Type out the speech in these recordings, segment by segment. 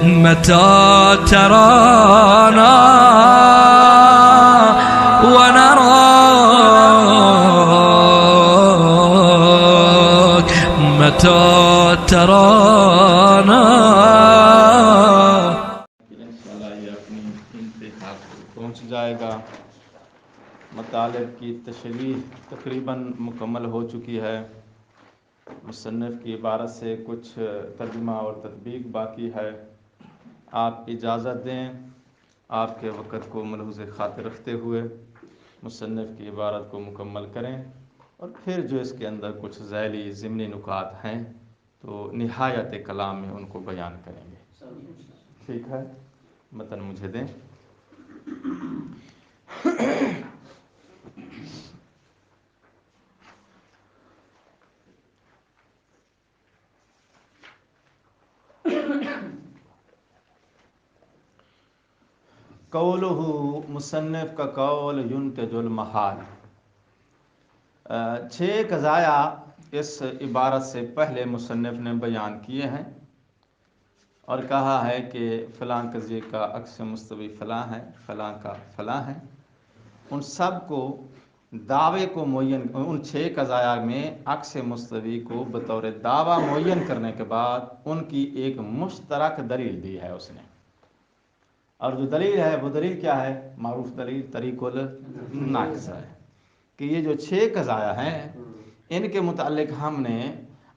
متى ترانا ونراك متى ترانا. انشاءاللہ یہ اپنی انتہا کو پہنچ جائے گا. مطالب کی تشریح تقریباً مکمل ہو چکی ہے. مصنف کی عبارت سے کچھ ترجمہ اور تطبیق باقی ہے. آپ اجازت دیں آپ کے وقت کو ملحوظ خاطر رکھتے ہوئے مصنف کی عبارت کو مکمل کریں اور پھر جو اس کے اندر کچھ ذیلی ضمنی نکات ہیں تو نہایت کلام میں ان کو بیان کریں گے. ٹھیک ہے، متن مجھے دیں. قولہ، مصنف کا قول ینتج المحال. 6 قضایا اس عبارت سے پہلے مصنف نے بیان کیے ہیں اور کہا ہے کہ فلاں قضیے کا عکس مستوی فلاں ہے، فلاں کا فلاں ہے. ان سب کو دعوے کو معین، ان 6 قضایا میں عکس مستوی کو بطور دعویٰ معین کرنے کے بعد ان کی ایک مشترک دلیل دی ہے اس نے. اور جو دلیل ہے وہ دلیل کیا ہے؟ معروف دلیل طریق الناقص ہے کہ یہ جو 6 قضایا ہیں ان کے متعلق ہم نے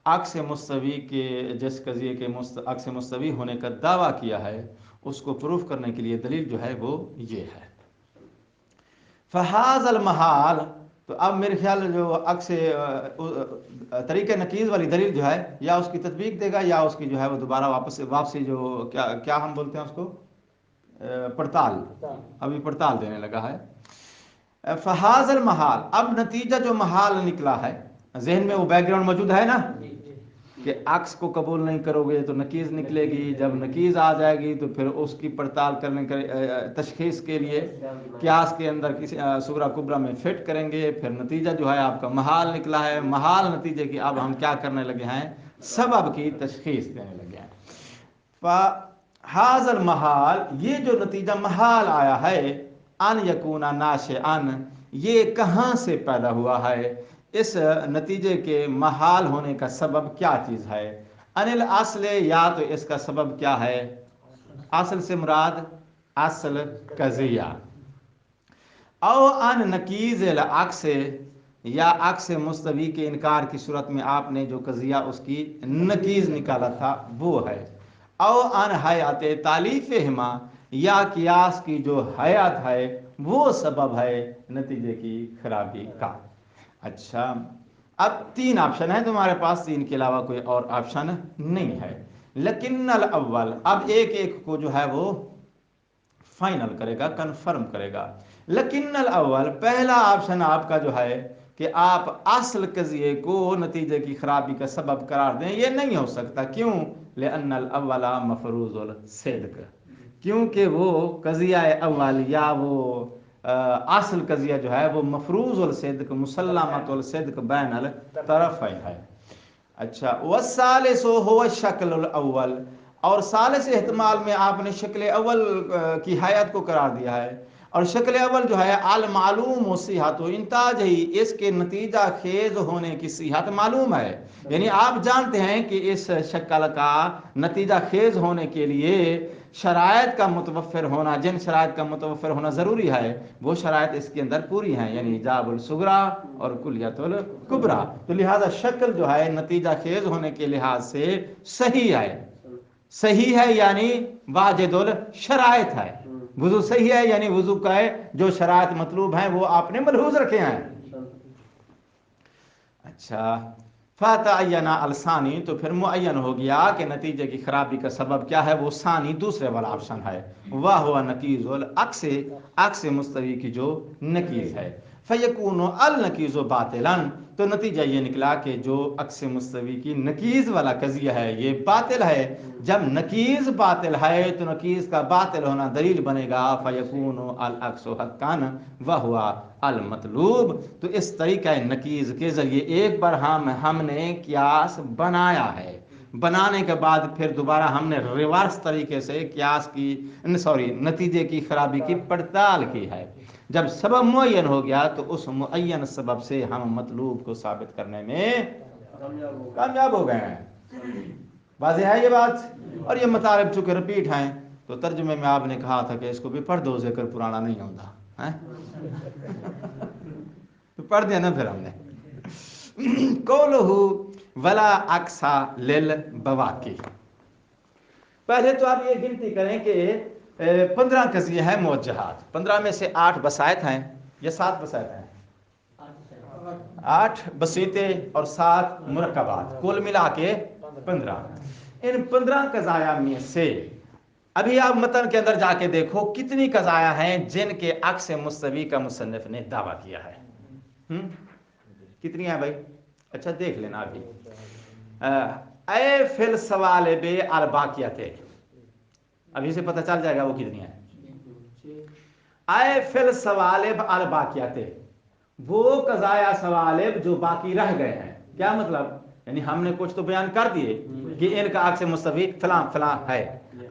عکس مستوی کے جس قضیے کے عکس مستوی ہونے کا دعویٰ کیا ہے اس کو پروف کرنے کے لیے دلیل جو ہے وہ یہ ہے. فہذا المحال، تو اب میرے خیال جو عکس طریق نقیض والی دلیل جو ہے یا اس کی تطبیق دے گا یا اس کی جو ہے وہ دوبارہ واپسی جو کیا ہم بولتے ہیں اس کو پڑتال، ابھی پڑتال دینے لگا ہے. فہذا المحال، اب نتیجہ جو محال نکلا ہے ذہن میں وہ بیک گراؤنڈ موجود ہے نا کہ عکس کو قبول نہیں کرو گے تو نقیض نکلے گی، جب نقیض آ جائے گی تو پھر اس کی پڑتال کرنے کے تشخیص کے لیے قیاس کے اندر کسی صغریٰ کبریٰ میں فٹ کریں گے. پھر نتیجہ جو ہے آپ کا محال نکلا ہے. محال نتیجے کی اب ہم کیا کرنے لگے ہیں؟ سبب کی تشخیص دینے لگے ہیں. فہذا المحال، یہ جو نتیجہ محال آیا ہے، ان یکون ناشئا، یہ کہاں سے پیدا ہوا ہے؟ اس نتیجے کے محال ہونے کا سبب کیا چیز ہے؟ ان الاصل، یا تو اس کا سبب کیا ہے؟ اصل سے مراد اصل قضیہ. او ان نقیض العکس، یا عکس مستوی کے انکار کی صورت میں آپ نے جو قضیہ اس کی نقیض نکالا تھا وہ ہے. او ان حیات تالیفہما، یا قیاس کی جو حیات ہے وہ سبب ہے نتیجے کی خرابی کا. اچھا، اب 3 آپشن ہیں تمہارے پاس، 3 کے علاوہ کوئی اور آپشن نہیں ہے. لیکن الاول، اب ایک کو جو ہے وہ فائنل کرے گا، کنفرم کرے گا. لیکن الاول، پہلا آپشن آپ کا جو ہے کہ آپ اصل قضیے کو نتیجے کی خرابی کا سبب قرار دیں، یہ نہیں ہو سکتا. کیوں؟ لأن الاول مفروض الصدق، کیونکہ وہ قضیہ اول یا وہ اصل قضیہ جو ہے وہ مفروض الصدق، مسلمۃ الصدق بین الطرفین ہے. اچھا، والثالث هو الشکل الاول، اور ثالث احتمال میں آپ نے شکل اول کی حیات کو قرار دیا ہے. اور شکل اول جو ہے المعلوم صحت انتاج ہی، اس کے نتیجہ خیز ہونے کی صحت معلوم ہے. یعنی آپ جانتے ہیں کہ اس شکل کا نتیجہ خیز ہونے کے لیے شرائط کا متوفر ہونا، جن شرائط کا متوفر ہونا ضروری ہے وہ شرائط اس کے اندر پوری ہیں، یعنی ایجاب الصغریٰ اور کلیت الکبریٰ. تو لہذا شکل جو ہے نتیجہ خیز ہونے کے لحاظ سے صحیح ہے. صحیح ہے یعنی واجد الشرائط ہے. وضو صحیح ہے یعنی وضو کا جو شرائط مطلوب ہیں وہ آپ نے ملحوظ رکھے ہیں. اچھا، فتعین الثانی، تو پھر معین ہو گیا کہ نتیجے کی خرابی کا سبب کیا ہے؟ وہ ثانی، دوسرے والا آپشن ہے. وہو نقیض العکس، عکس مستوی کی جو نقیض ہے. فیکون النقیض باطلا، تو نتیجہ یہ نکلا کہ جو عکس مستوی کی نقیض والا قضیہ ہے یہ باطل ہے. جب نقیض باطل ہے تو نقیض کا باطل ہونا دلیل بنے گا. فیکون العکس حقا وہو المطلوب، تو اس طریقہ نقیض کے ذریعے ایک بار ہم نے قیاس بنایا ہے. بنانے کے بعد پھر دوبارہ ہم نے ریورس طریقے سے قیاس کی نتیجے کی خرابی کی پڑتال کی ہے. جب سبب معین ہو گیا تو اس معین سبب سے ہم مطلوب کو ثابت کرنے میں کامیاب ہو گئے ہیں. واضح ہے یہ بات. اور یہ مطالب چونکہ رپیٹ ہیں تو ترجمے میں آپ نے کہا تھا کہ اس کو بھی پڑھ دو, ذکر پرانا نہیں ہوتا. تو پڑھ دیا نا پھر ہم نے. قولہ ولا اقصا للبواقی. پہلے تو آپ یہ گنتی کریں کہ 15 قضیے ہیں موجہات. 15 میں سے 8 بسائط ہیں یا 7 بسائط ہیں؟ 8 بسیطے اور 7 مرکبات, کل ملا کے 15. ان 15 قضایا میں سے ابھی آپ متن کے اندر جا کے دیکھو کتنی قضایا ہیں جن کے عکس مستوی کا مصنف نے دعویٰ کیا ہے. کتنی ہیں بھائی؟ اچھا دیکھ لینا ابھی. اے فی السوالب الباقیات, ابھی سے پتہ چل جائے گا وہ کتنی ہیں. اے فی السوالب الباقیات, وہ قضایا سوالب جو باقی رہ گئے ہیں. کیا مطلب؟ یعنی ہم نے کچھ تو بیان کر دیے کہ ان کا عکس مستوی فلاں فلاں ہے.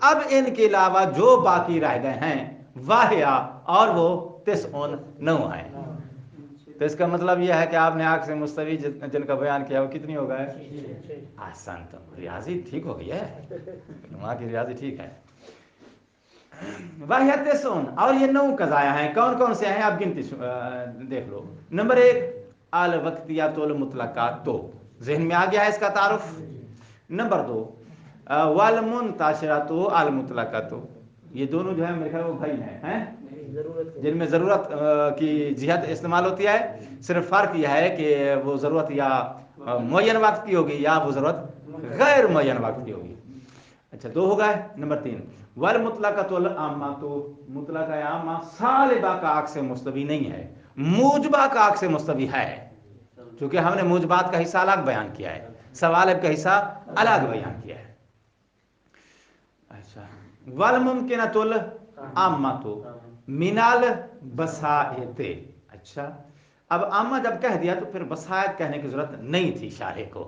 اب ان کے علاوہ جو باقی رہ گئے ہیں واہیا, اور وہ 99 ہیں. تو اس کا مطلب یہ ہے کہ آپ نے عکس مستوی جن کا بیان کیا وہ کتنی ہو گئے؟ آسان. تو ریاضی ٹھیک ہو گئی ہے, وہاں کی ریاضی ٹھیک ہے. واہیا 99, اور یہ 9 قضایا ہیں. کون کون سے ہیں آپ گنتی دیکھ لو. نمبر 1 الوقتیات المطلقات, تو ذہن میں آ گیا ہے اس کا تعارف. نمبر 2 والمنتشرات المطلقات, یہ دونوں جو ہیں میرے خیال وہ بھائی ہیں جن میں ضرورت کی جہت استعمال ہوتی ہے. صرف فرق یہ ہے کہ وہ ضرورت یا معین وقت کی ہوگی یا وہ ضرورت غیر معین وقت کی ہوگی. اچھا 2 ہو گئے. نمبر 3 والمطلقۃ العامہ, تو مطلقہ عامہ سالبہ کا عکس مستوی نہیں ہے, موجبہ کا عکس مستوی ہے. چونکہ ہم نے موجبات کا حصہ الگ بیان کیا ہے, سوالب کا حصہ الگ بیان کیا ہے. اچھا والممکنۃ العامۃ من البسائط. اچھا اب عامہ جب کہہ دیا تو پھر بسائط کہنے کی ضرورت نہیں تھی شارح کو,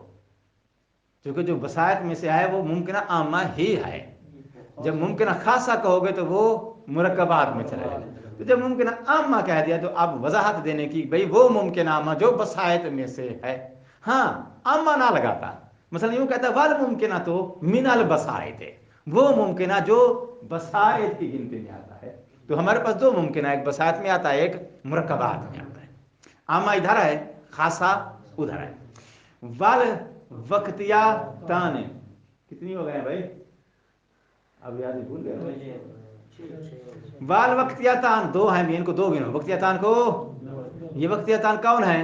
کیونکہ جو بسائط میں سے ہے وہ ممکنہ عامہ ہی ہے. جب ممکنہ خاصہ کہو گے تو وہ مرکبات میں چلے جائے. تو جب ممکنہ عامہ کہہ دیا تو اب وضاحت دینے کی بھئی وہ ممکنہ عامہ جو بسائط میں سے ہے. ہاں عامہ نہ لگاتا, مثلا یوں کہتا والممکنہ تو من البسائط, وہ ممکنہ جو بسائط کی گنتی میں آتا ہے. تو ہمارے پاس 2 ممکنہ, ایک بسائط میں آتا ہے, ایک مرکبات میں آتا ہے. عامہ ادھر ہے, خاصہ ادھر ہے. والوقتیاتان کتنی ہو گئے بھائی؟ اب یاد بھول گئے. والوقتیاتان 2 ہیں, ان کو 2 گنو. وقتیاتان کو, یہ وقتیاتان کون ہیں؟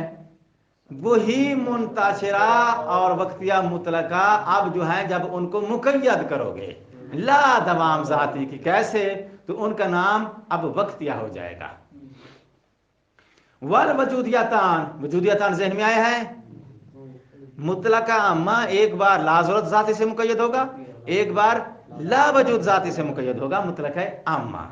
وہی منتشرہ اور وقتیہ مطلقہ. اب جو ہیں جب ان کو مقید کرو گے لا دوام ذاتی کی, کیسے؟ تو ان کا نام اب وقتیہ ہو جائے گا. والوجودیاتان, وجودیاتان ذہن میں آئے ہیں. مطلقہ عامہ ایک بار لا ضرورت ذاتی سے مقید ہوگا, ایک بار لا وجود ذاتی سے مقید ہوگا, مطلقہ عامہ.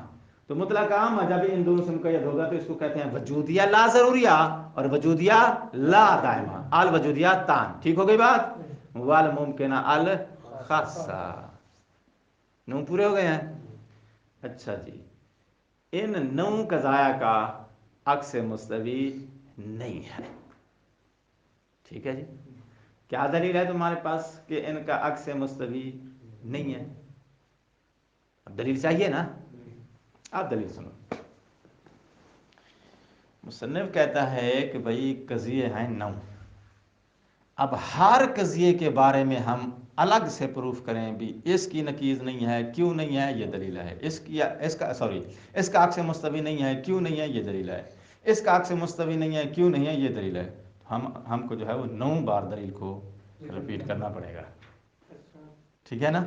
تو مطلقہ عامہ جب ان دونوں سے مقید ہوگا تو اس کو کہتے ہیں وجودیہ لا ضروریہ اور وجودیہ لا دائمہ, الوجودیاتان. ٹھیک ہو گئی بات. والممکنہ الخاصہ, 9 پورے ہو گئے ہیں. اچھا جی, ان 9 قضایا کا عکس مستوی نہیں ہے. ٹھیک ہے جی. کیا دلیل ہے تمہارے پاس کہ ان کا عکس مستوی نہیں ہے؟ اب دلیل چاہیے نا. آپ دلیل سنو. مصنف کہتا ہے کہ بھئی قضیے ہیں 9. اب ہر قضیے کے بارے میں ہم الگ سے پروف کریں بھی اس کی نقیض نہیں ہے, کیوں نہیں ہے, یہ دلیل ہے. اس کا عکس مستوی نہیں ہے, کیوں نہیں ہے, یہ دلیل ہے. اس کا عکس مستوی نہیں ہے, کیوں نہیں ہے, یہ دلیل ہے. ہم کو جو ہے وہ 9 بار دلیل کو رپیٹ کرنا پڑے گا. ٹھیک ہے نا.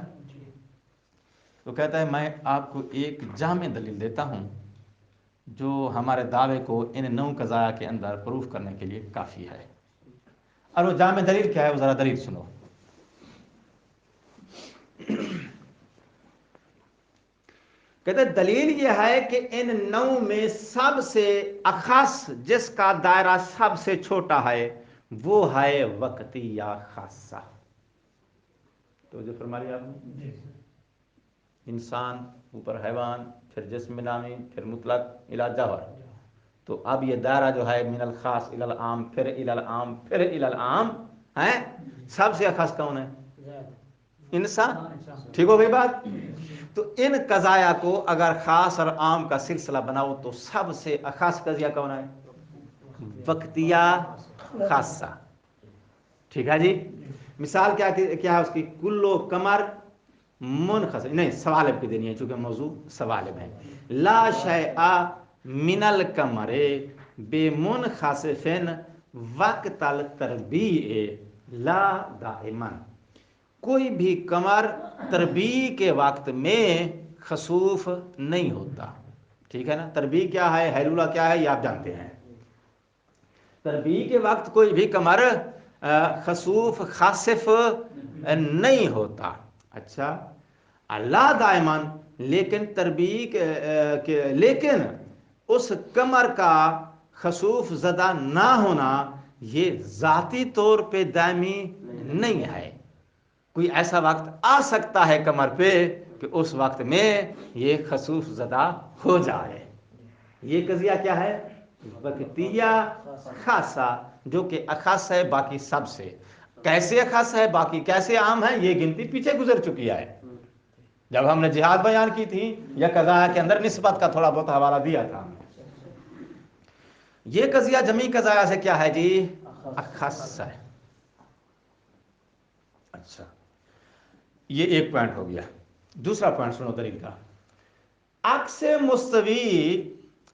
تو کہتا ہے میں آپ کو ایک جامع دلیل دیتا ہوں جو ہمارے دعوے کو ان 9 قضایا کے اندر پروف کرنے کے لیے کافی ہے. اور وہ جامع دلیل کیا ہے, وہ ذرا دلیل سنو. کہتے ہیں دلیل یہ ہے کہ ان 9 میں سب سے اخص جس کا دائرہ سب سے چھوٹا ہے وہ ہے وقتی یا خاصہ. تو جو فرما لیا آپ نے، انسان، اوپر حیوان، پھر جسم نامی، پھر مطلق الی جوہر. تو اب یہ دائرہ جو ہے من الخاص الی العام، پھر الی العام، پھر الی العام ہے. سب سے اخص کون ہے؟ انسان. ٹھیک ہو گئی بات؟ تو ان قضایا کو اگر خاص اور عام کا سلسلہ بناؤ تو سب سے اخص قضیہ کون ہے؟ وقتیہ خاصہ. ٹھیک ہے جی. مثال کیا ہے اس کی؟ کلو کمر منخسف، نہیں سوالب کی دینی ہے چونکہ موضوع سوالب ہے. لا شیء من القمر بے منخسف وقت التربیع لا دائما. کوئی بھی قمر تربیع کے وقت میں خسوف نہیں ہوتا. ٹھیک ہے نا. تربیع کیا ہے، ہیلولہ کیا ہے، یہ آپ جانتے ہیں. تربیع کے وقت کوئی بھی قمر خسوف خاسف نہیں ہوتا. اچھا. اللہ دائمان، لیکن تربیع لیکن اس قمر کا خسوف زدہ نہ ہونا یہ ذاتی طور پہ دائمی نہیں ہے. کوئی ایسا وقت آ سکتا ہے قمر پہ کہ اس وقت میں یہ خسوف زدہ ہو جائے. یہ قضیہ کیا ہے؟ وقتیہ خاصہ، جو کہ اخص ہے باقی سب سے. کیسے اخص ہے، باقی کیسے عام ہے، یہ گنتی پیچھے گزر چکی ہے جب ہم نے جہاد بیان کی تھی، یا قضاء کے اندر نسبت کا تھوڑا بہت حوالہ دیا تھا. یہ قضیہ جمعی قضاء سے کیا ہے جی؟ اخص ہے. اچھا، یہ ایک پوائنٹ ہو گیا. دوسرا پوائنٹ سنو دلیل کا. عکس مستوی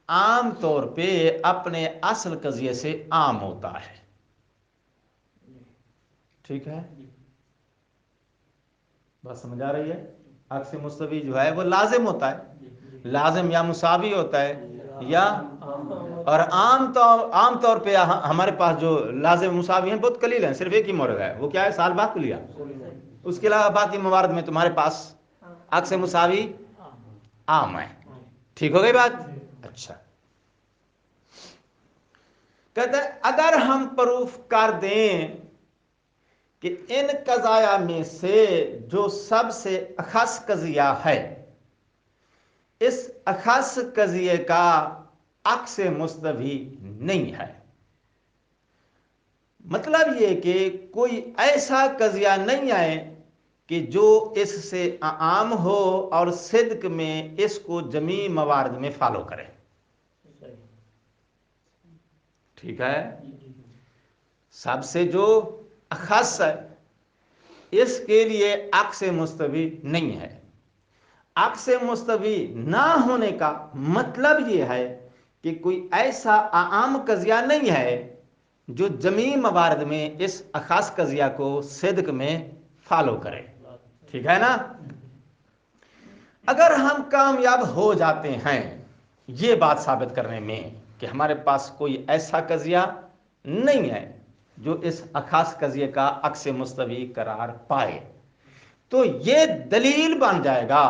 عام طور پہ اپنے اصل قضیے سے عام ہوتا ہے. ٹھیک ہے، بات سمجھ آ رہی ہے؟ عکس مستوی جو ہے وہ لازم ہوتا ہے، لازم یا مساوی ہوتا ہے یا، اور عام طور پہ ہمارے پاس جو لازم مساوی ہیں بہت قلیل ہیں. صرف ایک ہی مورد ہے، وہ کیا ہے؟ سال بعد کلیہ. اس کے علاوہ باقی موارد میں تمہارے پاس عکس مساوی عام ہے. ٹھیک ہو گئی بات؟ اچھا. کہتے ہیں اگر ہم پروف کر دیں کہ ان قضایا میں سے جو سب سے اخص قضیہ ہے، اس اخص قضیے کا عکس مستوی نہیں ہے. مطلب یہ کہ کوئی ایسا قضیہ نہیں ہے کہ جو اس سے عام ہو اور صدق میں اس کو جمیع موارد میں فالو کرے. ٹھیک ہے. سب سے جو اخص ہے اس کے لیے عکس مستوی نہیں ہے. عکس مستوی نہ ہونے کا مطلب یہ ہے کہ کوئی ایسا عام قضیہ نہیں ہے جو جمیع موارد میں اس اخص قضیہ کو صدق میں فالو کرے. ٹھیک ہے نا. اگر ہم کامیاب ہو جاتے ہیں یہ بات ثابت کرنے میں کہ ہمارے پاس کوئی ایسا قضیہ نہیں ہے جو اس اخص قضیے کا عکس مستوی قرار پائے، تو یہ دلیل بن جائے گا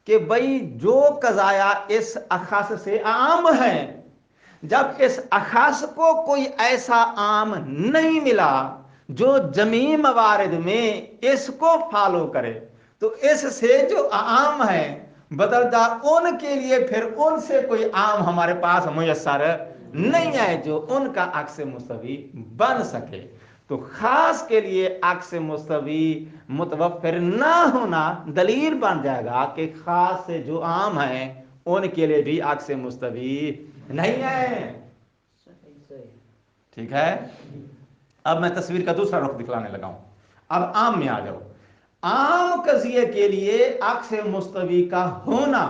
کہ بھئی جو قضایا اس اخص سے عام ہے، جب اس اخص کو کوئی ایسا عام نہیں ملا جو جمیع موارد میں اس کو فالو کرے، تو اس سے جو عام ہے بدلتا ان کے لیے پھر ان سے کوئی عام ہمارے پاس میسر نہیں ہے جو ان کا عکس مستوی بن سکے. تو خاص کے لیے عکس مستوی متوفر نہ ہونا دلیل بن جائے گا کہ خاص سے جو عام ہیں ان کے لیے بھی عکس مستوی نہیں ہے. ٹھیک ہے. اب میں تصویر کا دوسرا رخ دکھلانے لگا ہوں. اب عام میں آ جاؤ. عام قضیے کے لیے عکس مستوی کا ہونا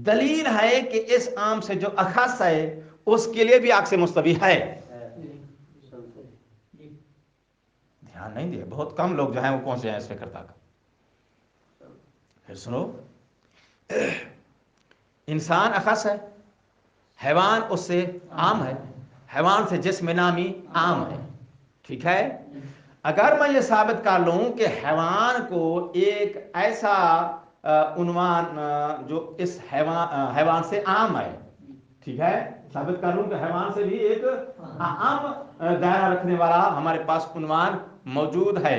دلیل ہے کہ اس عام سے جو اخص ہے اس کے لیے بھی عکس مستوی ہے. دھیان نہیں دیا، بہت کم لوگ جو ہیں وہ پہنچے ہیں اس فکر تک. پھر سنو، انسان اخص ہے، حیوان اس سے عام ہے، حیوان سے جسم نامی عام ہے. ٹھیک ہے. اگر میں یہ ثابت کر لوں کہ حیوان کو ایک ایسا عنوان جو اس حیوان سے عام ہے، ٹھیک ہے، ثابت کر لوں کہ حیوان سے بھی ایک عام دائرہ رکھنے والا ہمارے پاس عنوان موجود ہے،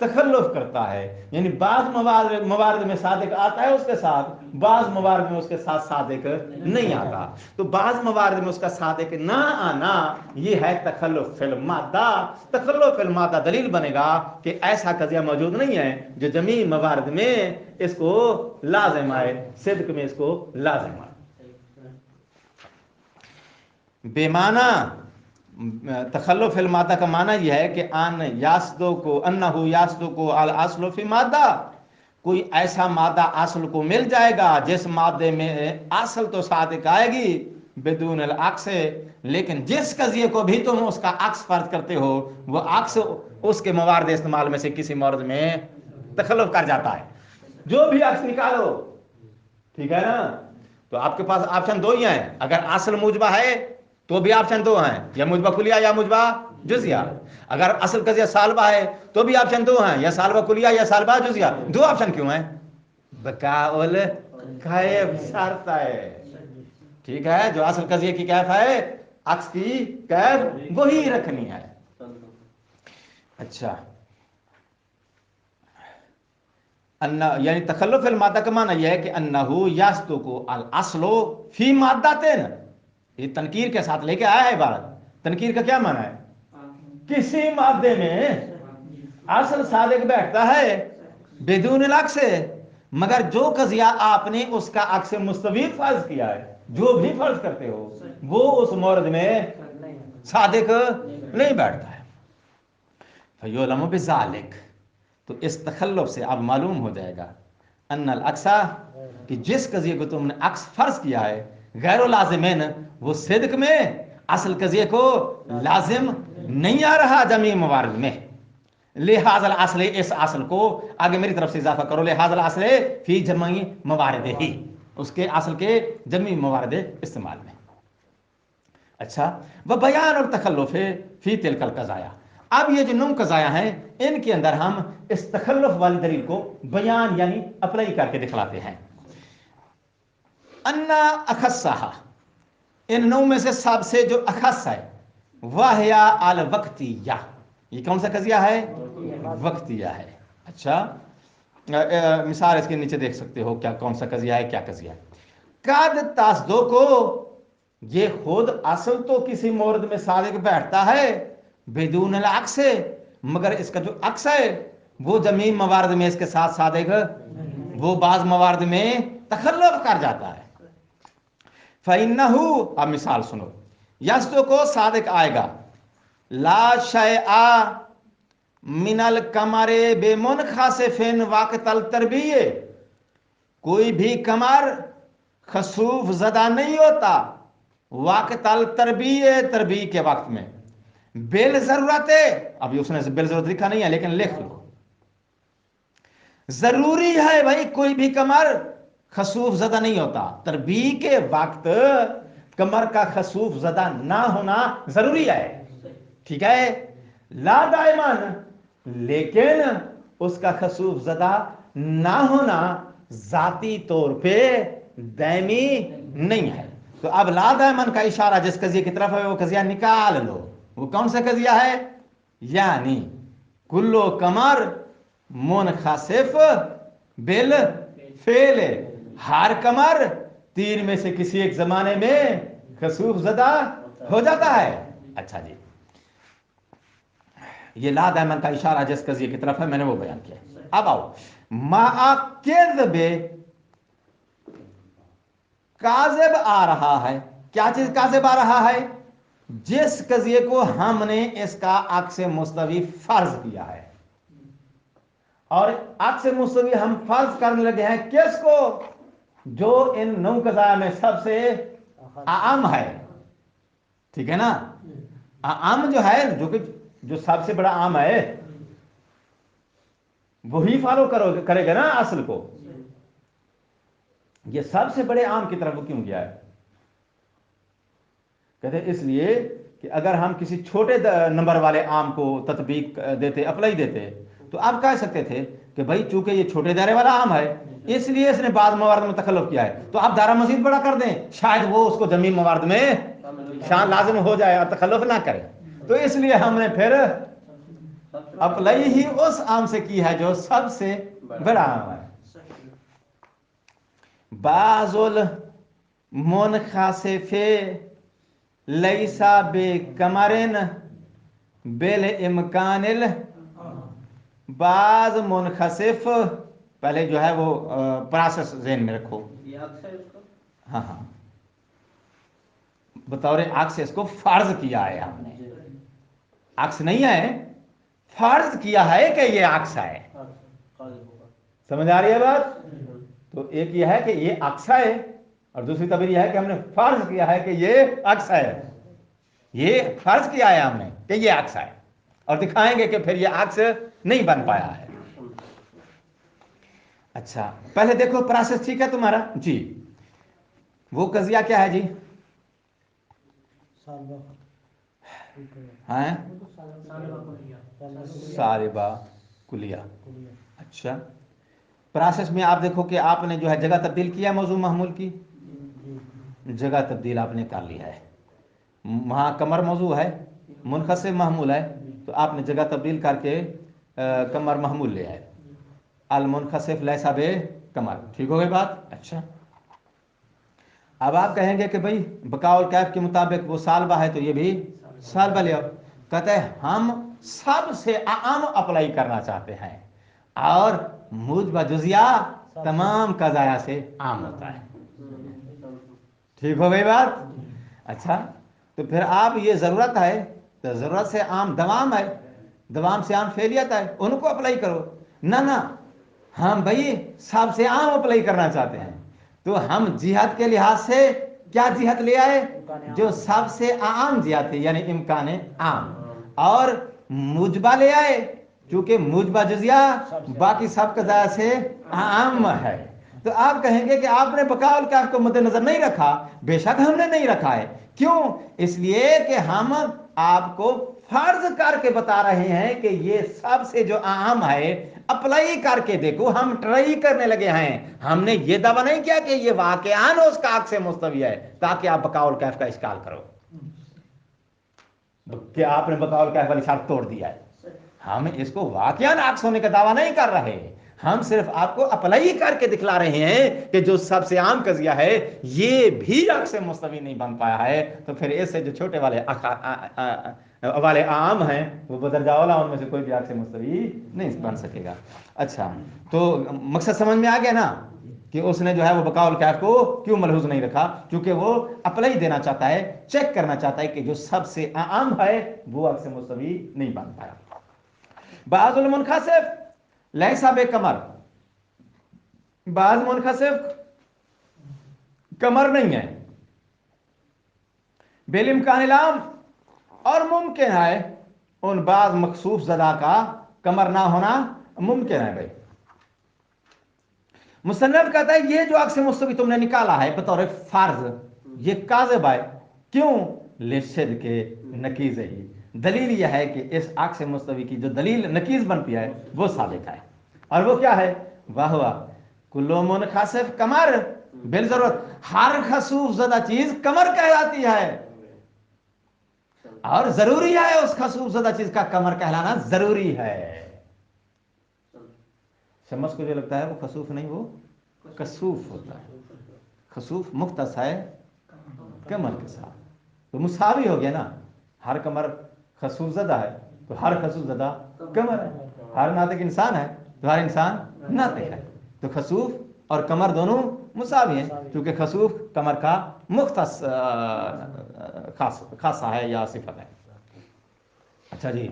تخلف کرتا ہے، یعنی بعض موارد میں صادق آتا ہے اس کے ساتھ، بعض موارد میں اس کے ساتھ صادق نہیں آتا. تو بعض موارد میں اس کا صادق نہ آنا یہ ہے تخلف فی المادہ. تخلف فی المادہ دلیل بنے گا کہ ایسا قضیہ موجود نہیں ہے جو جمیع موارد میں اس کو لازم آئے، صدق میں اس کو لازم آئے. بے معنی تخلف فی المادہ کا معنی یہ ہے کہ ان یاسدو کو انہو یاسدو کو الاصل فی مادہ، کوئی ایسا مادہ اصل کو مل جائے گا جس مادے میں اصل تو صادق آئے گی بدون العکس، لیکن جس قضیے کو بھی تم اس کا عکس فرض کرتے ہو وہ عکس اس کے موارد استعمال میں سے کسی مورد میں تخلف کر جاتا ہے. جو بھی عکس نکالو، ٹھیک ہے نا، تو آپ کے پاس آپشن دو ہی ہیں. اگر اصل موجبہ ہے تو بھی آپشن دو ہیں، یا موجبہ کلیہ یا موجبہ جزیہ. اگر اصل قضیہ سالبہ ہے تو بھی آپشن دو ہیں، یا سالبہ کلیہ یا سالبہ جزیہ. دو آپشن کیوں ہیں؟ بقاء الغیب شرط ہے، ٹھیک ہے. جو اصل قضیے کی کیف ہے عکس کی کیف وہی رکھنی ہے. اچھا، یعنی تخلف المادہ کا معنی یہ ہے کہ انہو یصدق الاصل فی مادتین. یہ تنکیر کے ساتھ لے کے آیا ہے عبارت. تنکیر کا کیا معنی ہے؟ کسی مادے میں اصل صادق بیٹھتا ہے بدون العکس، مگر جو قضیہ آپ نے اس کا عکس مستویب فرض کیا ہے، جو بھی فرض کرتے ہو، وہ اس مورد میں صادق نہیں بیٹھتا ہے. فیعلم بذالک، تو اس تخلف سے اب معلوم ہو جائے گا ان الاقصا، کہ جس قضیے کو تم نے عکس فرض کیا ہے غیر لازمین، وہ صدق میں اصل قضیے کو لازم نہیں آ رہا جمیع موارد میں. لہذا الاصل، اس اصل کو آگے میری طرف سے اضافہ کرو، لہذا الاصل فی جمیع موارد ہی، اس کے اصل کے جمیع موارد استعمال میں. اچھا، وہ بیان اور تخلف فی تلک القضایا. اب یہ جو 9 قضایا ہیں ان کے اندر ہم اس تخلف والی دلیل کو بیان یعنی اپلائی کر کے دکھلاتے ہیں. انا اخصہ، ان 9 میں سے سب سے جو اخص ہے واہیا الوقتیہ، یہ کون سا قضیہ ہے؟ وقتیہ ہے. اچھا، مثال اس کے نیچے دیکھ سکتے ہو کیا کون سا قضیہ ہے، کیا قضیہ ہے. قد تصدو کو، یہ خود اصل تو کسی مورد میں صادق بیٹھتا ہے بدون العکس، مگر اس کا جو عکس ہے وہ جمیع موارد میں اس کے ساتھ صادق، وہ بعض موارد میں تخلف کر جاتا ہے. فَإِنَّهُ، اب مثال سنو، یصدق کو صادق آئے گا لا شیء من القمر بمنخسف وقت التربیہ، کوئی بھی قمر خسوف زدہ نہیں ہوتا وقت التربیہ، تربیہ کے وقت میں، بل ضرورت ہے. ابھی اس نے بل ضرورت لکھا نہیں ہے لیکن لکھ لو، ضروری ہے بھائی کوئی بھی قمر خسوف زدہ نہیں ہوتا، تربیہ کے وقت قمر کا خسوف زدہ نہ ہونا ضروری ہے، ٹھیک ہے. لا دائمان، لیکن اس کا خسوف زدہ نہ ہونا ذاتی طور پہ دائمی نہیں ہے. تو اب لا دائمان کا اشارہ جس قضیے کی طرف ہے وہ قضیہ نکال لو. وہ کون سا قضیہ ہے؟ یعنی کلو قمر منخسف بالفعل، ہر قمر 3 میں سے کسی ایک زمانے میں خسوف زدہ ہو جاتا ہے. اچھا جی، یہ لا دائمن کا اشارہ جس قضیے کی طرف ہے میں نے وہ بیان کیا. اب آؤ، ما کذب، کاذب آ رہا ہے. کیا چیز کاذب آ رہا ہے؟ جس قضیے کو ہم نے اس کا عکس مستوی فرض کیا ہے، اور عکس مستوی ہم فرض کرنے لگے ہیں کس کو؟ جو ان 9 قضایا میں سب سے اعم ہے، ٹھیک ہے نا. اعم جو ہے، جو سب سے بڑا عام ہے وہی فالو کرے گا نا اصل کو. یہ سب سے بڑے عام کی طرف وہ کیوں گیا ہے؟ کہتے ہیں اس لیے کہ اگر ہم کسی چھوٹے نمبر والے عام کو تطبیق دیتے، اپلائی دیتے، تو آپ کہہ سکتے تھے کہ بھائی چونکہ یہ چھوٹے دائرے والا عام ہے اس لیے اس نے بعض موارد میں تخلف کیا ہے، تو آپ دائرہ مزید بڑا کر دیں، شاید وہ اس کو جمیع موارد میں شان لازم ہو جائے اور تخلف نہ کرے. تو اس لیے ہم نے پھر اپلائی ہی اس عام سے کی ہے جو سب سے بڑا عام ہے. بعض المنخسف لیسا بکمرن بالامکان بعض منخسف، پہلے جو ہے وہ پروسیس ذہن میں رکھو. ہاں ہاں، بطور عکس اس کو فرض کیا ہے ہم نے، عکس نہیں ہے، فرض کیا ہے کہ یہ عکس ہے. سمجھ آ رہی ہے بات؟ تو ایک یہ ہے کہ یہ عکس ہے، اور دوسری تعبیر یہ ہے کہ ہم نے فرض کیا ہے کہ یہ عکس ہے. یہ فرض کیا ہے ہم نے کہ یہ عکس ہے، اور دکھائیں گے کہ پھر یہ عکس نہیں بن پایا ہے. اچھا پہلے دیکھو پروسیس ٹھیک ہے تمہارا جی. وہ قضیہ کیا ہے جی؟ ہاں سالبہ کلیہ. اچھا پروسیس میں آپ دیکھو کہ آپ نے جو ہے جگہ تبدیل کیا موضوع محمول کی، جگہ تبدیل آپ نے کر لی ہے. وہاں کمر موضوع ہے، منخسف محمول ہے، تو آپ نے جگہ تبدیل کر کے کمر محمول لے آئے. المنخسف لیسا بے کمر. ٹھیک ہو گئی بات؟ اچھا اب آپ کہیں گے کہ بھائی بقاء الکیف کے مطابق وہ سالبہ ہے تو یہ بھی سالبہ لے آؤ. کہتے ہیں ہم سب سے عام اپلائی کرنا چاہتے ہیں، اور موجبہ جزیہ تمام قضایا سے عام ہوتا ہے. ٹھیک ہو گئی بات؟ اچھا تو پھر آپ یہ ضرورت ہے تو ضرورت سے عام دوام ہے، دوام سے عام فعلیت ہے، ان کو اپلائی کرو. نہ ہم بھائی سب سے عام اپلائی کرنا چاہتے ہیں، تو ہم جہت کے لحاظ سے کیا جہت لے آئے؟ جو سب سے عام جہت ہے، یعنی امکان عام. اور موجبہ لے آئے کیونکہ موجبہ جزیہ باقی سب قضایا سے عام ہے. تو آپ کہیں گے کہ آپ نے بقاء الکیف کو مد نظر نہیں رکھا. بے شک ہم نے نہیں رکھا ہے. کیوں؟ اس لیے کہ ہم آپ کو فرض کر کے بتا رہے ہیں کہ یہ سب سے جو عام ہے اپلائی کر کے دیکھو. ہم ٹرائی کرنے لگے ہیں، ہم نے یہ دعویٰ نہیں کیا کہ یہ واقعاً اس کا عکس مستوی ہے تاکہ آپ بقاء الکیف کا اشکال کرو کہ آپ نے بقاء الکیف والی شرط توڑ دیا ہے. ہم اس کو واقعاً عکس ہونے کا دعویٰ نہیں کر رہے، ہم صرف آپ کو اپلائی کر کے دکھلا رہے ہیں کہ جو سب سے عام قضیہ ہے یہ بھی عکس مستوی نہیں بن پایا ہے. تو پھر اس سے جو چھوٹے والے عام ہیں وہ بدرجہ اولا ان میں سے کوئی بھی عکس مستوی نہیں بن سکے گا. اچھا تو مقصد سمجھ میں آ گیا نا کہ اس نے جو ہے وہ بقاء الکیف کو کیوں ملحوظ نہیں رکھا؟ کیونکہ وہ اپلائی دینا چاہتا ہے، چیک کرنا چاہتا ہے کہ جو سب سے عام ہے وہ عکس مستوی نہیں بن پایا. بعض المنخسف لیسا بے کمر، بعض منخسف کمر نہیں ہے، بالامکان العام، اور ممکن ہے ان بعض مخصوص زدہ کا کمر نہ ہونا ممکن ہے. بھائی مصنف کہتا ہے یہ جو عکس مستوی تم نے نکالا ہے بطور فرض یہ کاذب ہے. کیوں؟ لرشد کے نقیض ہی. دلیل یہ ہے کہ اس عکس مستوی کی جو دلیل نقیض بنتی ہے وہ ثابت ہے، اور وہ کیا ہے؟ واہ کل منخسف کمر، بالضرورت ہر خسوف زدہ چیز کمر کہلاتی ہے، اور ضروری ہے اس خسوف زدہ چیز کا کمر کہلانا ضروری ہے. شمس کو جو لگتا ہے وہ خسوف نہیں، وہ کسوف ہوتا ہے. خسوف مختص ہے کمر کے ساتھ، تو مساوی ہو گیا نا. ہر کمر خسوف زدہ ہے تو ہر خسوف زدہ کمر ہے. ہر ناطق انسان ہے تو ہر انسان ناطق ہے. تو خسوف اور کمر دونوں مساوی ہیں کیونکہ خسوف کمر کا مختص خاصہ ہے یا صفت ہے. اچھا جی،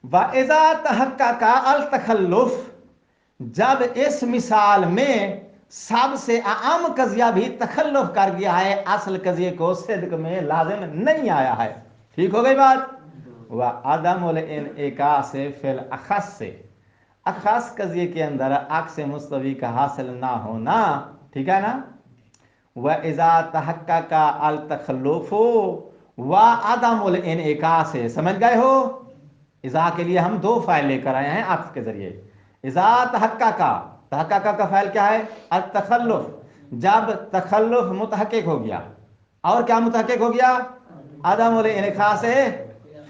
وَإِذَا تَحَقَّقَ التَّخَلُّفُ، جب اس مثال میں سب سے اعم قضیہ بھی تخلف کر گیا ہے، اصل قضیے کو صدق میں لازم نہیں آیا ہے. ٹھیک ہو گئی بات؟ وَعَدَمُ الْإِنْعِكَاسِ فِي الْأَخَصِّ، اخص قضیے کے اندر عکس مستوی کا حاصل نہ ہونا. ٹھیک ہے نا؟ وَإِذَا تَحَقَّقَ الْتَخَلُّفُ وَعَدَمُ الْإِنْعِكَاسِ، سمجھ گئے ہو؟ اذا کے لیے ہم دو فائل لے کر آئے ہیں عطف کے ذریعے. اذا تحقق، تحقق کا فائل کیا ہے؟ التخلف. جب تخلف متحقق ہو گیا، اور کیا متحقق ہو گیا؟ عدم الانعکاس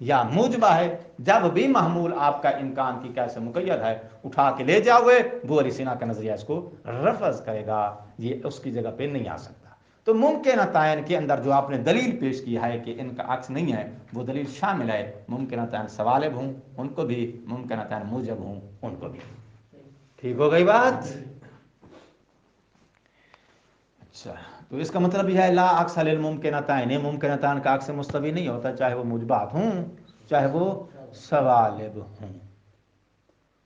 یا موجبہ ہے، جب بھی محمول آپ کا امکان کی کیسے مقید ہے اٹھا کے لے جاؤ گے، ابو علی سینا کا نظریہ اس کو رفض کرے گا، یہ اس کی جگہ پہ نہیں آ سکتا۔ تو ممکنہ تعین کے اندر جو آپ نے دلیل پیش کی ہے کہ ان کا عکس نہیں ہے، وہ دلیل شامل ہے ممکنہ تعین سوالب ہوں ان کو بھی، ممکنہ تعین موجب ہوں ان کو بھی۔ ٹھیک ہو گئی بات؟ اچھا، تو اس کا مطلب یہ ہے لا عکس للممکنتین، ممکنتان کا عکس مستوی نہیں ہوتا، چاہے وہ موجبات ہوں چاہے وہ سوالب ہوں۔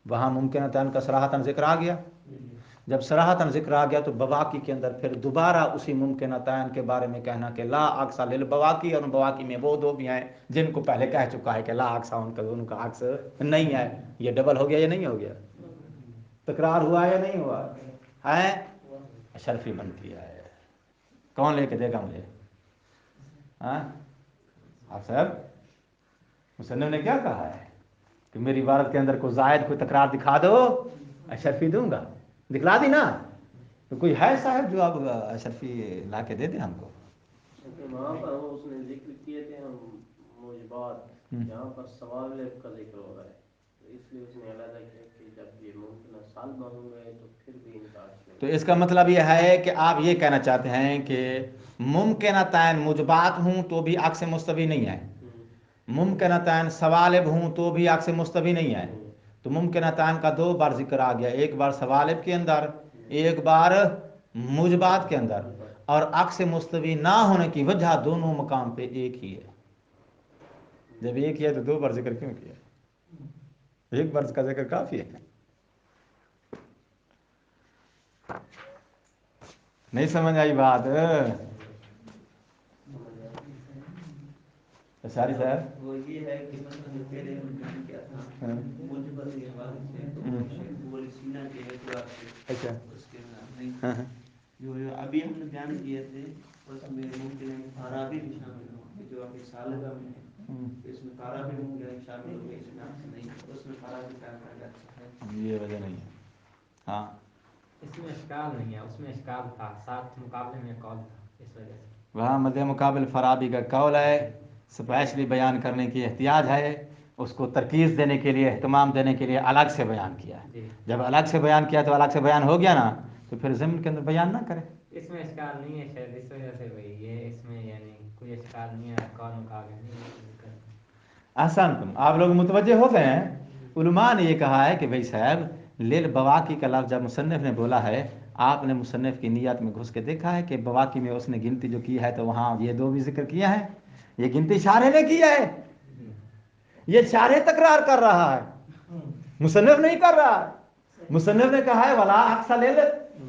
وہاں ممکنتان کا صراحتاً ذکر آ گیا، جب صراحتاً ذکر آ گیا تو بواقی کے اندر پھر دوبارہ اسی ممکنتین کے بارے میں کہنا کہ لا عکس للبواقی، اور بواقی میں وہ دو بھی ہیں جن کو پہلے کہہ چکا ہے کہ لا عکس ان کا عکس نہیں ہے۔ یہ ڈبل ہو گیا یا نہیں ہو گیا؟ تکرار ہوا یا نہیں ہوا ہے؟ اشرفی بنتی ہے۔ کون لے کے دے گا مجھے؟ آپ صاحب مصنف نے کیا کہا ہے کہ میری عبارت کے اندر کوئی زائد کوئی تکرار دکھا دو، اشرفی دوں گا۔ دکھلا دی نا؟ تو کوئی ہے صاحب جو آپ اشرفی لا کے دے دیں ہم کو؟ وہاں پر اس نے ذکر کیے تھے ہم موجبات، جہاں پر سوال کا ذکر ہو رہا ہے، تو اس لیے اس نے علیحدہ کیا کہ جب یہ ممکنہ سالبہ ہوں گے تو پھر بھی ان کا عکس نہیں۔ تو اس کا مطلب یہ ہے کہ آپ یہ کہنا چاہتے ہیں کہ ممکنہ تعین موجبات ہوں تو بھی عکس مستوی نہیں ہے، ممکنہ تعین سوالب ہوں تو بھی عکس مستوی نہیں ہے۔ تو ممکنہ تعین کا دو بار ذکر آ گیا، ایک بار سوالب کے اندر، ایک بار موجبات کے اندر، اور عکس مستوی نہ ہونے کی وجہ دونوں مقام پہ ایک ہی ہے۔ جب ایک ہی ہے تو دو بار ذکر کیوں کیا؟ ایک بار کا ذکر کافی ہے۔ نہیں سمجھ آئی بات؟ ساری صاحب وہ یہ ہے کہ مثلا پہلے ہم نے کیا تھا موجبت کے حوالے سے ابو علی سینا کے اعتبار سے، اچھا اس کے نہیں جو ابھی ہم نے بیان کیے تھے اس میں ممکن ہے فارابی بھی شامل ہوں کہ جو ابھی سالگہ میں ہے، اس میں فارابی ممکن ہے شامل ہو گئے، اس میں عکس نہیں، اس میں فارابی کا ہے، یہ وجہ نہیں ہے۔ ہاں اس میں اشکال نہیں ہے، اس میں اشکال تھا، ساتھ مقابلے میں قول تھا، اس وجہ سے وہاں مد مقابل فارابی کا قول ہے، اسپیشلی بیان کرنے کی احتیاج ہے، اس کو ترکیز دینے کے لیے، اہتمام دینے کے لیے الگ سے بیان کیا ہے۔ جب الگ سے بیان کیا تو الگ سے بیان ہو گیا نا، تو پھر ضمن کے اندر بیان نہ کرے۔ اس میں اشکال نہیں ہے شاید، اس وجہ سے بھائی یہ اس میں یعنی کوئی اشکال نہیں ہے، قول مقابل نہیں ہے۔ آسان تم آپ لوگ متوجہ ہو گئے ہیں۔ علماء نے یہ کہا ہے کہ بھائی صاحب لیل بواقی کا لفظ جب مصنف نے بولا ہے، آپ نے مصنف کی نیت میں گھس کے دیکھا ہے کہ بواقی میں اس نے گنتی جو کی ہے تو وہاں یہ دو بھی ذکر کیا ہے، یہ گنتی شارح نے کی ہے، یہ شارح تکرار کر رہا ہے، مصنف نہیں کر رہا ہے۔ مصنف نے کہا ہے ولا عکس لیل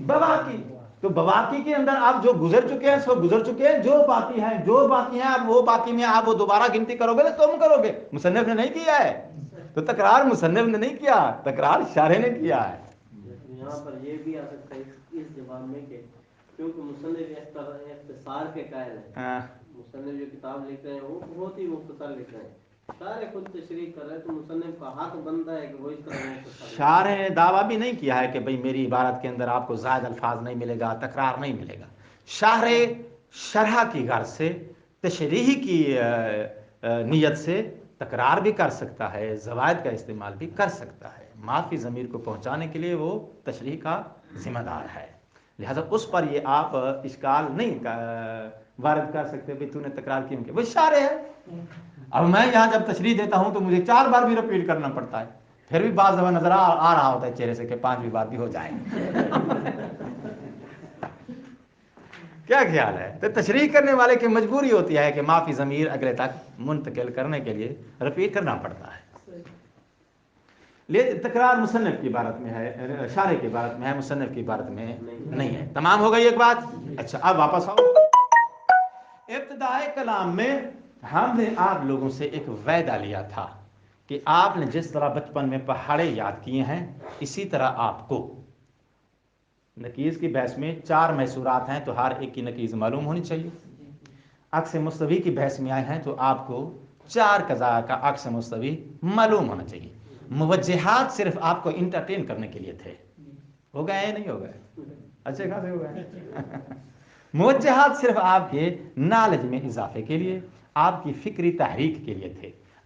بواقی، تو بواقی کے اندر آپ جو گزر چکے ہیں سو گزر چکے ہیں، جو باقی ہیں جو باقی ہیں اب وہ باقی میں آپ وہ دوبارہ گنتی کرو گے تو تم کرو گے، مصنف نے نہیں کیا ہے۔ تو تکرار مصنف نے نہیں کیا، تکرار شارح نے کیا ہے۔ یہاں پر یہ بھی آ سکتا ہے اس جواب میں کہ کیونکہ مصنف اختصار کے قائل ہیں، مصنف جو کتاب لکھ رہے ہیں وہ بہت ہی مختصر لکھ رہے ہیں، شارح خود تشریح کر رہے ہیں تو مصنف کا حق بنتا ہے کہ وہ اس طرح مختصر۔ شارح نے دعویٰ بھی نہیں کیا ہے کہ بھئی میری عبارت کے اندر آپ کو زائد الفاظ نہیں ملے گا، تکرار نہیں ملے گا۔ شارح شرح کی غرض سے، تشریح کی نیت سے تکرار بھی کر سکتا ہے، زوائد کا استعمال بھی کر سکتا ہے، معافی ضمیر کو پہنچانے کے لیے وہ تشریح کا ذمہ دار ہے، لہذا اس پر یہ آپ اشکال نہیں وارد کر سکتے بھی تو نے تکرار کیوں کی، وہ شارح ہے۔ اب میں یہاں جب تشریح دیتا ہوں تو مجھے 4 بار بھی رپیٹ کرنا پڑتا ہے، پھر بھی بعض دفعہ نظر آ رہا ہوتا ہے چہرے سے کہ 5ویں بار بھی ہو جائے۔ کیا خیال ہے؟ تو تشریح کرنے والے کی مجبوری ہوتی ہے کہ معافی ضمیر اگلے تک منتقل کرنے کے لیے رپیٹ کرنا پڑتا ہے۔ تکرار مصنف کی عبارت میں ہے، شارح کی عبارت میں ہے، مصنف کی عبارت میں نہیں ہے۔ تمام ہو گئی ایک بات؟ اچھا اب واپس آؤ۔ ابتدائے کلام میں ہم نے آپ لوگوں سے ایک وعدہ لیا تھا کہ آپ نے جس طرح بچپن میں پہاڑے یاد کیے ہیں اسی طرح آپ کو نکیز کی بحث میں 4 محصورات ہیں تو ہر ایک کی نکیز معلوم ہونی چاہیے۔ عکس مستوی کی بحث میں آئے ہیں تو آپ کو 4 قضاء کا عکس مستوی معلوم ہونا چاہیے۔ موجہات صرف آپ کو انٹرٹین کرنے کے لیے تھے، ہو گئے یا نہیں ہو گئے؟ اچھے خاصے ہو گئے۔ موجہات صرف آپ کے نالج میں اضافے کے لیے، آپ کی فکری تحریک کے لیے تھے۔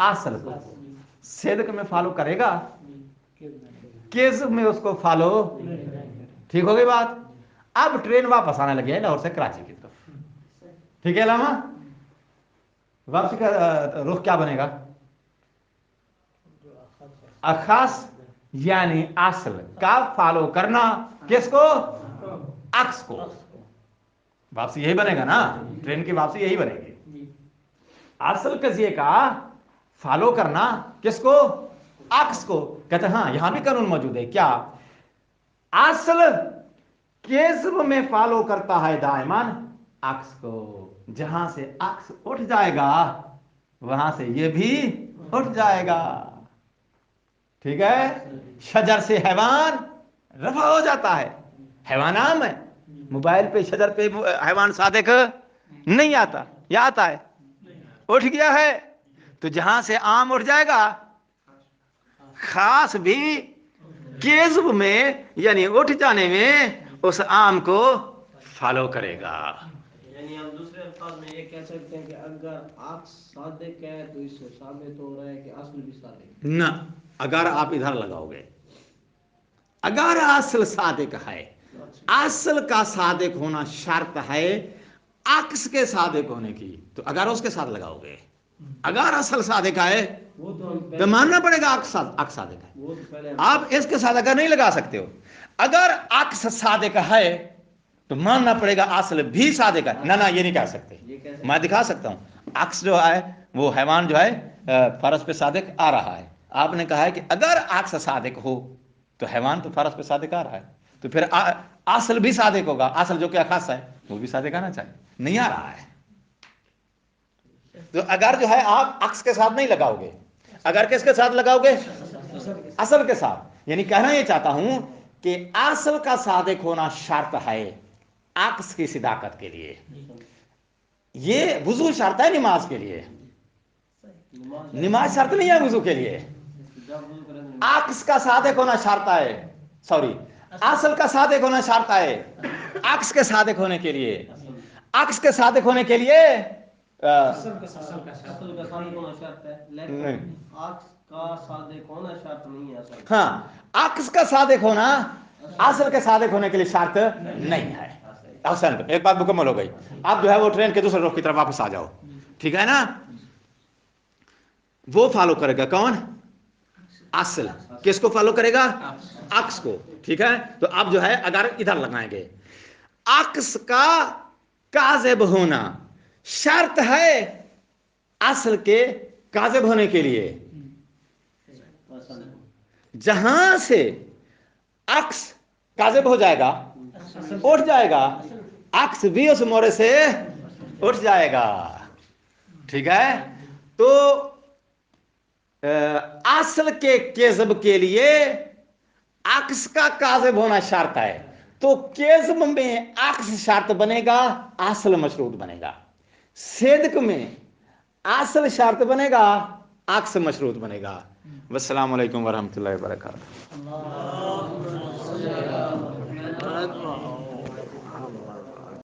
اصل کو صدق میں فالو کرے گا، کذب میں اس کو فالو، ٹھیک ہو گئی بات. اب ٹرین واپس آنے لگی ہے لاہور سے کراچی کی طرف، ٹھیک ہے علامہ، واپسی کا رخ کیا بنے گا؟ اخص یعنی اصل کا فالو کرنا، کس کو؟ عکس کو. واپسی یہی بنے گا نا، ٹرین کی واپسی یہی بنے گی. اصل قضیے کا فالو کرنا کس کو؟ عکس کو. کہتے ہیں ہاں یہاں بھی قانون موجود ہے، کیا؟ اصل کذب میں فالو کرتا ہے دائمان عکس کو. جہاں سے عکس اٹھ جائے گا وہاں سے یہ بھی اٹھ جائے گا، ٹھیک ہے. شجر سے حیوان رفع ہو جاتا ہے، حیوان عام ہے، موبائل پہ شجر پہ حیوان صادق نہیں آتا، یا آتا ہے؟ اٹھ گیا ہے. تو جہاں سے عام اٹھ جائے گا خاص بھی کذب میں یعنی اٹھ جانے میں اس عام کو فالو کرے گا. یعنی ہم دوسرے الفاظ میں یہ کہہ سکتے ہیں کہ اگر عکس صادق ہے تو اس سے ثابت ہو رہا ہے کہ اصل بھی صادق ہے. نہ، اگر آپ ادھر لگاؤ گے، اگر اصل صادق ہے، اصل کا صادق ہونا شرط ہے عکس کے صادق ہونے کی، تو اگر اس کے ساتھ لگاؤ گے، اگر اصل صادق ہے تو ماننا پڑے گا عکس صادق ہے. آپ اس کے ساتھ اگر نہیں لگا سکتے ہو، اگر عکس صادق ہے تو ماننا پڑے گا اصل بھی صادق ہے. نہ یہ نہیں کہہ سکتے، میں دکھا سکتا ہوں. عکس جو ہے وہ حیوان جو ہے فرض پہ صادق آ رہا ہے. آپ نے کہا ہے کہ اگر عکس صادق ہو تو حیوان تو فرض پہ صادق آ رہا ہے، تو پھر اصل بھی صادق ہوگا. اصل جو کہ خاص ہے وہ بھی صادق آنا چاہیے، نہیں آ رہا ہے. تو اگر جو ہے آپ عکس کے ساتھ نہیں لگاؤ گے، اگر کس کے ساتھ لگاؤ گے؟ اصل کے ساتھ. یعنی کہنا یہ چاہتا ہوں کہ اصل کا صادق ہونا شرط ہے عکس کی صداقت کے لیے. یہ وضو شرط ہے نماز کے لیے، نماز شرط نہیں ہے وضو کے لیے. عکس کا صادق ہونا شرط ہے، سوری، اصل کا صادق ہونا شرط ہے عکس کے صادق ہونے کے لیے. عکس کے صادق ہونے کے لیے اصل کا صادق ہونا شرط ہے، لیکن عکس کا صادق ہونا شرط نہیں ہے. ہاں، عکس کا صادق ہونا اصل کے صادق ہونے کے لیے شرط نہیں ہے. احسن، ایک بات مکمل ہو گئی. اب جو ہے وہ ٹرین کے دوسرے رخ کی طرف واپس آ جاؤ، ٹھیک ہے نا. وہ فالو کرے گا کون؟ اصل. کس کو فالو کرے گا؟ عکس کو، ٹھیک ہے. تو اب جو ہے اگر ادھر لگائیں گے، عکس کا کاذب ہونا شرط ہے اصل کے کاذب ہونے کے لیے. جہاں سے عکس کاذب ہو جائے گا، اٹھ جائے گا، عکس بھی اس موڑے سے اٹھ جائے گا، ٹھیک ہے. تو اصل کے کذب کے لیے عکس کا کاذب ہونا شرط ہے، تو کذب میں عکس شرط بنے گا، اصل مشروط بنے گا. صدق میں اصل شرط بنے گا، عکس مشروط بنے گا. والسلام علیکم ورحمۃ اللہ وبرکاتہ.